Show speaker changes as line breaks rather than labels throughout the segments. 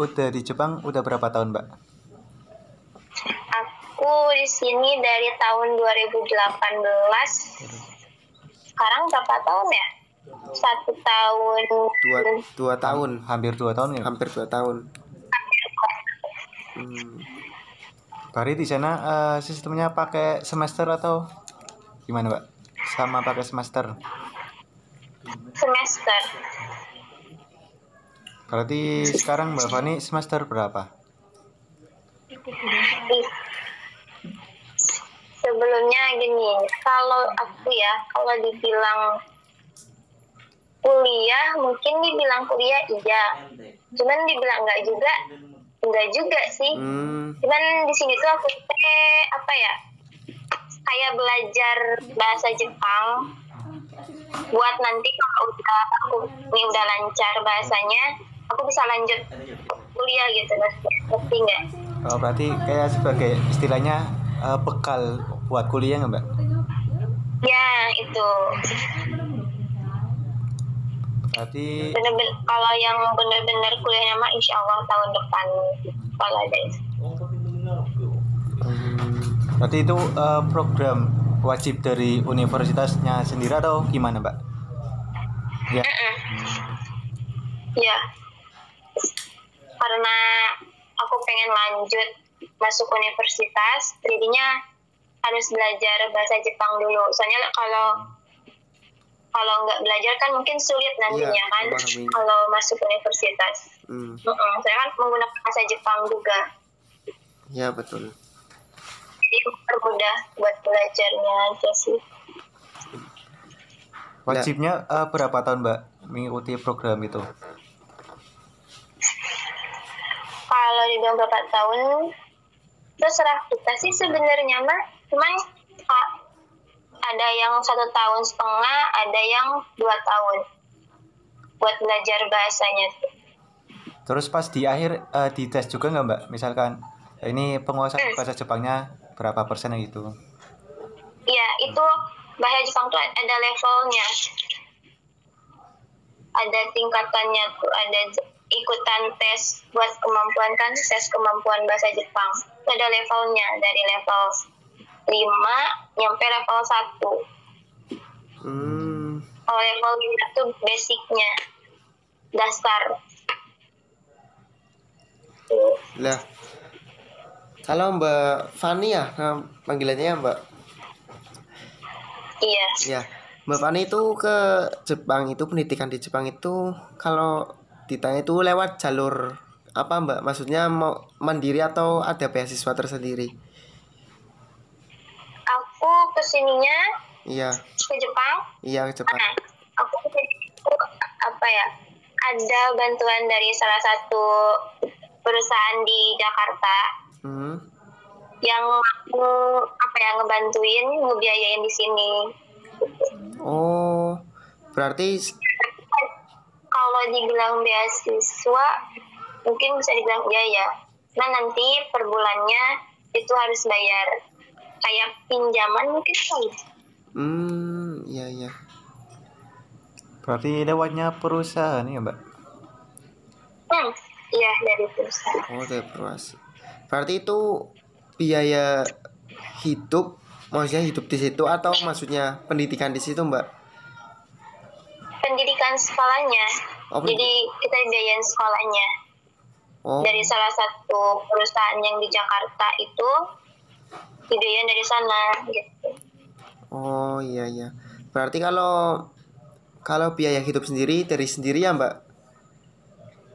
udah di Jepang udah berapa tahun, Mbak?
Aku di sini dari tahun 2018. Sekarang berapa tahun ya? 1 tahun.
2 tahun.
Hampir 2 tahun ya?
Hampir 2 tahun.
Berarti di sana sistemnya pakai semester atau gimana, Mbak? Sama pakai semester?
Semester.
Berarti sekarang Mbak Fani semester berapa?
Sebelumnya gini, kalau aku ya, kalau dibilang kuliah, mungkin dibilang kuliah iya, cuman dibilang enggak juga sih. Cuman di sini tuh aku apa ya, kayak belajar bahasa Jepang buat nanti kalau udah lancar bahasanya, aku bisa lanjut kuliah gitu, ngerti nggak?
Oh, berarti kayak sebagai istilahnya bekal buat kuliah nggak, Mbak?
Ya, itu.
Berarti
Bener-bener, kalau yang bener-bener kuliahnya mah insya Allah tahun depan kalau ada itu.
Berarti itu program wajib dari universitasnya sendiri atau gimana, Mbak? Ya.
Ya, karena aku pengen lanjut masuk universitas, jadinya harus belajar bahasa Jepang dulu. Soalnya kalau nggak belajar kan mungkin sulit nantinya kan kalau masuk universitas. Saya kan menggunakan bahasa Jepang juga.
Ya, betul.
Jadi mempermudah buat belajarnya aja sih.
Wajibnya berapa tahun, Mbak, mengikuti program itu?
Kalau dibilang berapa tahun, terserah kita sih sebenarnya mah. Cuman ada yang 1,5 tahun, ada yang 2 tahun buat belajar bahasanya.
Terus pas di akhir dites juga nggak, Mbak? Misalkan ini penguasaan bahasa Jepangnya berapa persen gitu?
Iya, itu bahasa Jepang tuh ada levelnya, ada tingkatannya tuh, ada ikutan tes buat kemampuan kan, tes kemampuan bahasa Jepang. Itu ada levelnya, dari level 5 nyampe level 1. Kalau level 5 itu basicnya, dasar.
Lah, kalau Mbak Fani ya, panggilannya Mbak.
Iya.
Ya, Mbak Fani itu ke Jepang itu, pendidikan di Jepang itu kalau ditanya itu lewat jalur apa, Mbak? Maksudnya mau mandiri atau ada beasiswa tersendiri?
Aku kesininya ke Jepang.
Iya, ke Jepang.
Aku apa ya? Ada bantuan dari salah satu perusahaan di Jakarta yang ngebantuin, ngebiayain di sini.
Oh, berarti
kalau dibilang beasiswa mungkin bisa dibilang iya ya. Nah, nanti per bulannya itu harus bayar, kayak pinjaman mungkin kali.
Iya.
Berarti lewatnya perusahaan ya, Mbak?
Iya, dari perusahaan.
Oh, dari perusahaan. Berarti itu biaya hidup, maksudnya hidup di situ atau maksudnya pendidikan di situ, Mbak?
Pendidikan sekolahnya. Jadi kita biayain sekolahnya. Dari salah satu perusahaan yang di Jakarta itu dibiayain dari sana gitu.
Oh, iya. Berarti kalau biaya hidup sendiri dari sendiri ya, Mbak?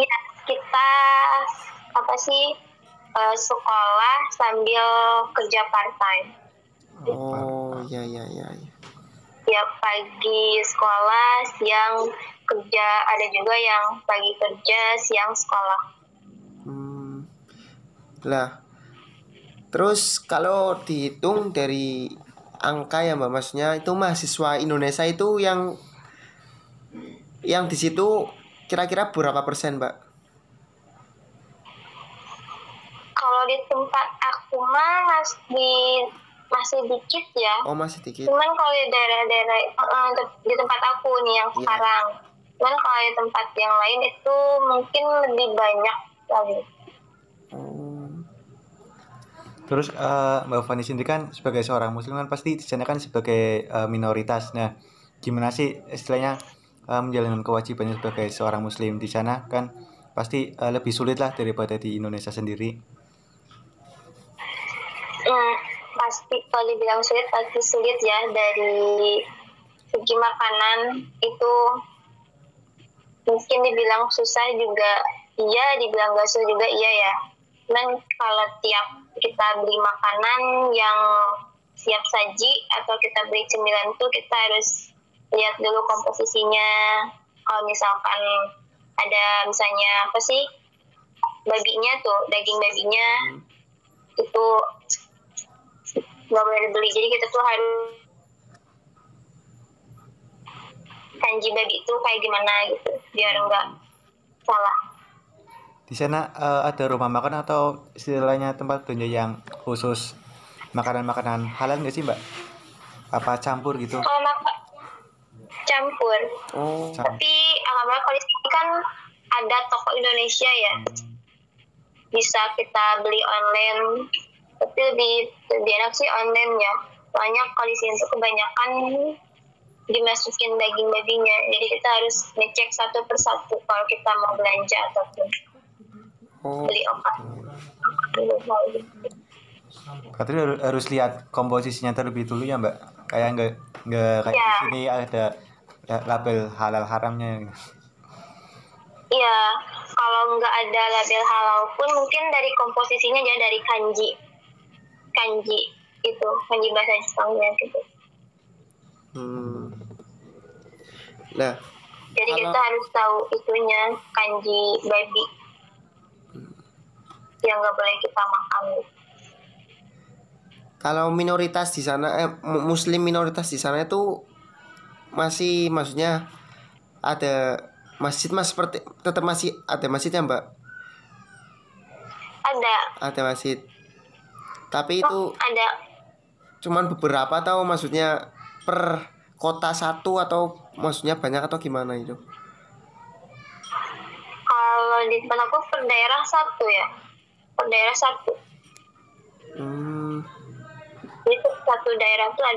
Iya, kita sekolah sambil kerja part time.
Oh, iya.
Ya, pagi sekolah, siang kerja, ada juga yang pagi kerja, siang sekolah.
Lah, terus kalau dihitung dari angka ya, Mbak, maksudnya itu mahasiswa Indonesia itu yang di situ kira-kira berapa persen, Mbak?
Kalau di tempat aku mah masih dikit ya.
Oh, masih dikit.
Cuman kalau di daerah-daerah di tempat aku nih yang sekarang, cuman kalau di tempat yang lain itu mungkin lebih banyak lagi.
Terus Mbak Fani sendiri kan sebagai seorang muslim kan pasti di sana kan sebagai minoritas. Nah, gimana sih istilahnya menjalankan kewajibannya sebagai seorang muslim di sana kan pasti lebih sulit lah daripada di Indonesia sendiri.
Pasti kalau dibilang sulit pasti sulit ya. Dari segi makanan itu mungkin dibilang susah juga iya, dibilang gak susah juga iya ya. Cuman kalau tiap kita beli makanan yang siap saji atau kita beli cemilan tuh kita harus lihat dulu komposisinya. Kalau misalkan ada misalnya apa sih babinya tuh, daging babinya itu nggak boleh dibeli, jadi kita tuh harus kanji babi itu kayak gimana gitu biar nggak salah.
Di sana ada rumah makan atau istilahnya tempat belanja yang khusus makanan-makanan halal nggak sih Mbak? Apa campur gitu?
Kalau campur. Tapi alhamdulillah kalau di sini kan ada toko Indonesia ya, bisa kita beli online. Tapi lebih enak sih online ya. Soalnya kalau di sini tuh kebanyakan dimasukin daging babinya, jadi kita harus ngecek satu persatu kalau kita mau belanja ataupun beli obat.
Berarti harus lihat komposisinya terlebih dulu ya Mbak. Kayak nggak kayak di sini ada label halal haramnya.
Iya, kalau nggak ada label halal pun mungkin dari komposisinya aja, dari kanji itu, kanji bahasa Jepangnya gitu.
Nah,
jadi kita harus tahu itunya kanji babi yang nggak boleh kita makan.
Kalau minoritas di sana, muslim minoritas di sana itu masih, maksudnya ada masjid seperti tetap masih ada masjidnya Mbak? Ada masjid. Tapi itu
ada.
Cuman beberapa atau maksudnya per kota satu atau maksudnya banyak atau gimana itu?
Kalau di tempat aku per daerah satu ya. Per daerah satu. Itu satu daerah tuh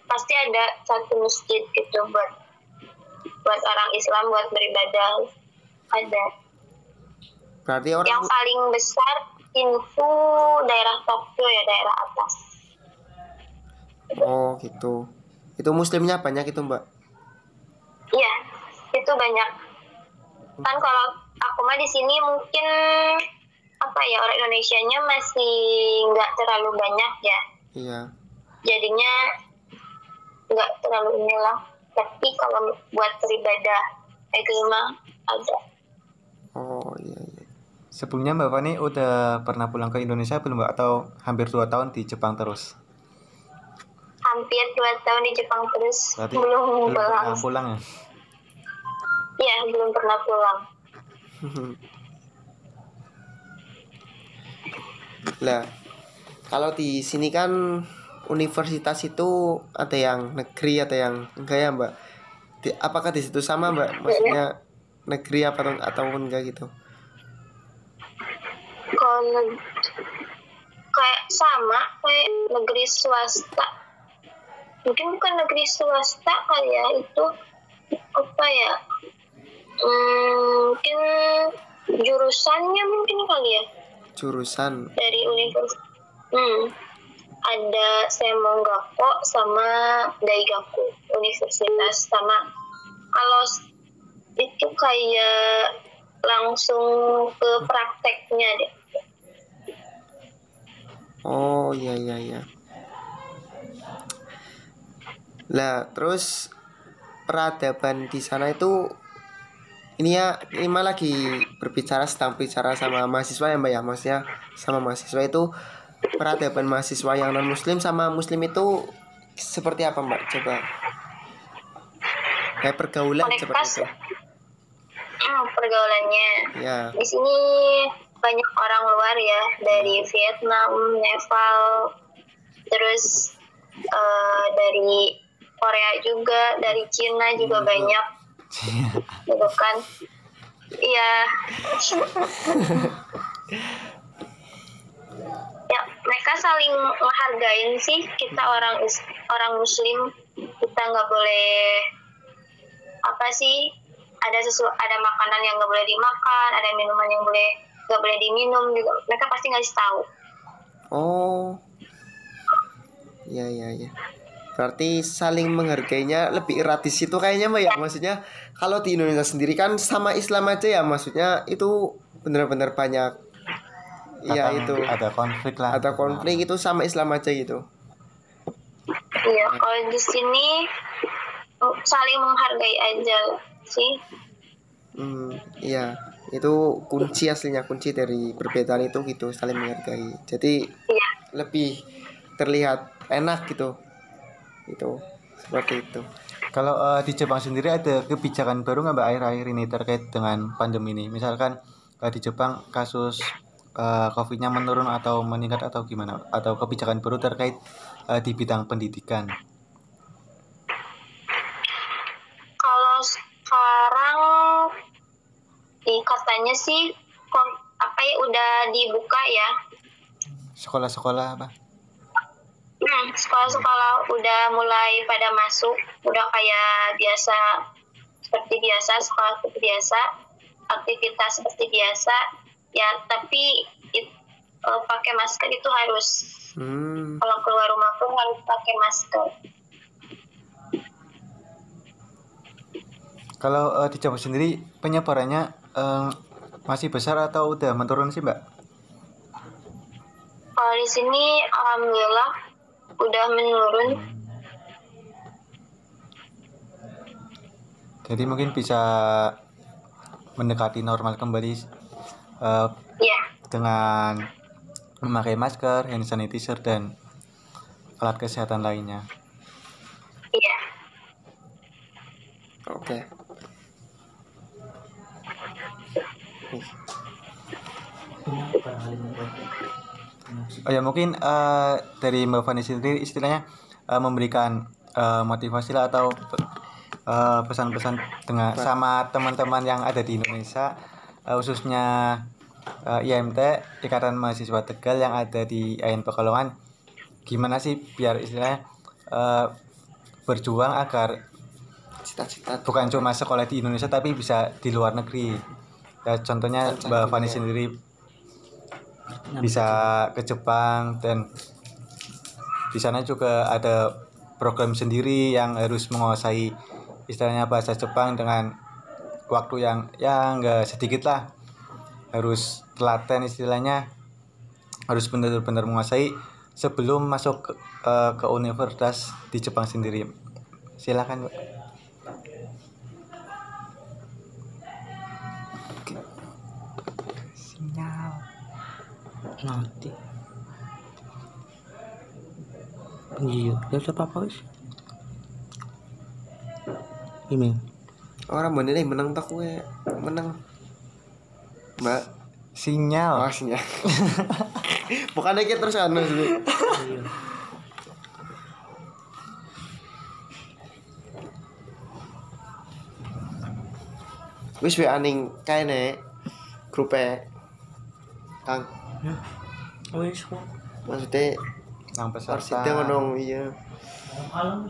pasti ada satu masjid gitu buat orang Islam buat beribadah. Ada.
Berarti orang
yang paling besar itu daerah Tokyo ya, daerah atas.
Oh gitu. Itu muslimnya banyak itu Mbak?
Iya, itu banyak. Kan kalau aku mah di sini mungkin apa ya, orang Indonesianya masih nggak terlalu banyak ya.
Iya.
Jadinya nggak terlalu inilah. Tapi kalau buat beribadah itu mah ada.
Oh iya.
Sebelumnya Mbak Fani udah pernah pulang ke Indonesia belum Mbak? Atau hampir 2 tahun di Jepang terus?
Hampir 2 tahun di Jepang terus.
Berarti
belum
pulang ya?
Iya, belum pernah pulang.
Lah, kalau di sini kan universitas itu ada yang negeri, ada yang enggak ya Mbak? Apakah di situ sama Mbak? Maksudnya negeri atau enggak gitu?
Kalau kayak sama kayak negeri swasta, mungkin bukan negeri swasta kali ya, itu apa ya, mungkin jurusannya mungkin kali ya,
jurusan
dari universitas. Ada Semongaku sama Daigaku, universitas sama. Kalau itu kayak langsung ke prakteknya deh.
Oh iya. Lah terus peradaban di sana itu ini mah lagi berbicara sama mahasiswa ya Mbak ya, maksudnya sama mahasiswa itu peradaban mahasiswa yang non muslim sama muslim itu seperti apa Mbak? Coba kayak pergaulan seperti itu.
Pergaulannya.
Ya.
Di sini banyak orang luar ya, dari Vietnam, Nepal, terus dari Korea juga, dari Cina juga banyak. Gitu kan. Iya. Ya, mereka saling menghargain sih. Kita orang muslim, kita nggak boleh apa sih, ada makanan yang nggak boleh dimakan, ada minuman yang nggak boleh diminum juga, mereka pasti ngasih tahu.
Oh, ya ya ya. Berarti saling menghargainya lebih erat di situ kayaknya Mbak ya. Maksudnya kalau di Indonesia sendiri kan sama Islam aja ya, maksudnya itu benar-benar banyak. Ya
Kadang
itu
ada konflik lah.
ada konflik itu sama Islam aja gitu.
Iya, kalau di sini saling menghargai aja sih.
Iya, itu kunci aslinya, kunci dari perbedaan itu gitu, saling menghargai. Jadi
Iya.
lebih terlihat enak gitu. Itu seperti itu.
Kalau di Jepang sendiri ada kebijakan baru nggak Mbak akhir-akhir ini terkait dengan pandemi ini? Misalkan di Jepang kasus COVID-nya menurun atau meningkat atau gimana? Atau kebijakan baru terkait di bidang pendidikan?
Kalau sekarang katanya sih apa ya, udah dibuka ya.
Sekolah-sekolah apa?
Sekolah-sekolah udah mulai pada masuk, udah kayak biasa, seperti biasa, sekolah seperti biasa, aktivitas seperti biasa ya, tapi pakai masker itu harus. Kalau keluar rumah pun harus pakai masker.
Kalau di Jawa sendiri penyebarannya masih besar atau udah menurun sih Mbak?
Kalau di sini alhamdulillah udah menurun.
Jadi mungkin bisa mendekati normal kembali dengan memakai masker, hand sanitizer dan alat kesehatan lainnya.
Iya.
Oke.
Oh ya mungkin dari Mbak Fani sendiri istilahnya memberikan motivasi lah atau pesan-pesan dengan sama teman-teman yang ada di Indonesia, khususnya IMT Ikatan Mahasiswa Tegal yang ada di IAIN Pekalongan, gimana sih biar istilahnya berjuang agar
Cita-cita
bukan cuma sekolah di Indonesia tapi bisa di luar negeri ya, contohnya Mbak Fani sendiri bisa ke Jepang dan di sana juga ada program sendiri yang harus menguasai istilahnya bahasa Jepang dengan waktu yang enggak sedikit lah, harus telaten istilahnya, harus benar-benar menguasai sebelum masuk ke universitas di Jepang sendiri. Silakan Mbak. Sinyal
nanti iya ya apa wis email
orang bener menang tak kue menang Mbak
sinyal
sinyal bukan aja terus anu sih. Wis we aning kaene grupe Kang
wis
maksudnya
yang peserta
Persida ngono iya
alam